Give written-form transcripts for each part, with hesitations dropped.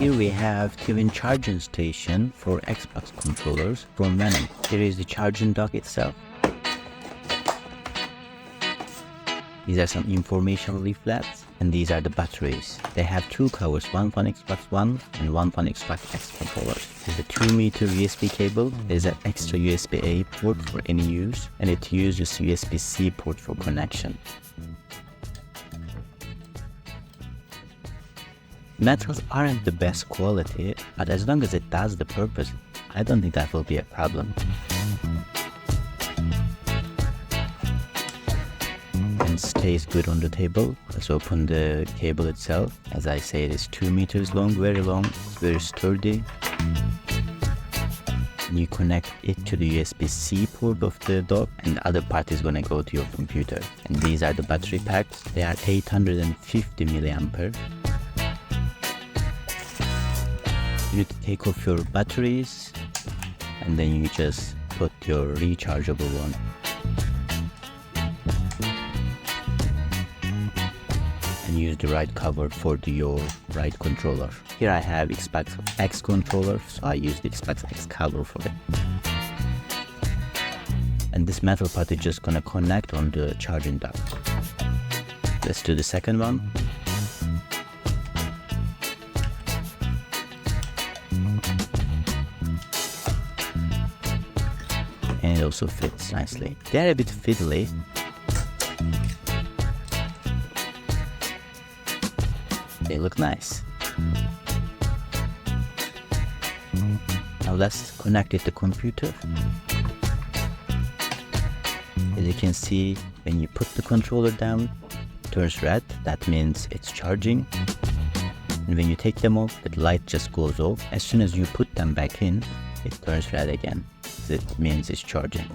Here we have twin charging station for Xbox controllers from Venom. Here is the charging dock itself. These are some information leaflets, and these are the batteries. They have two covers, one for Xbox One and one for Xbox X controllers. There's a 2-meter USB cable. There's an extra USB-A port for any use, and it uses USB-C port for connection. Metals aren't the best quality, but as long as it does the purpose, I don't think that will be a problem. And stays good on the table. Let's open the cable itself. As I say, it is 2 meters long, very long, it's very sturdy. And you connect it to the USB-C port of the dock, and the other part is gonna go to your computer. And these are the battery packs. They are 850 milliampere. You need to take off your batteries, and then you just put your rechargeable one. And use the right cover for your right controller. Here I have Xbox X controller, so I use the Xbox X cover for it. And this metal part is just gonna connect on the charging dock. Let's do the second one. And it also fits nicely. They're a bit fiddly. They look nice. Now let's connect it to the computer. As you can see, when you put the controller down, it turns red. That means it's charging. And when you take them off, the light just goes off. As soon as you put them back in, it turns red again. It means it's charging.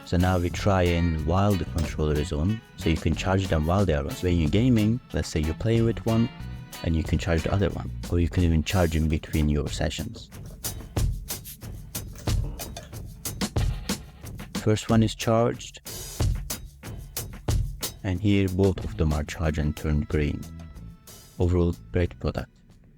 So now we try and while the controller is on, so you can charge them while they are on. So when you're gaming, let's say you play with one, and you can charge the other one, or you can even charge in between your sessions. First one is charged. And here both of them are charged and turned green. Overall, great product.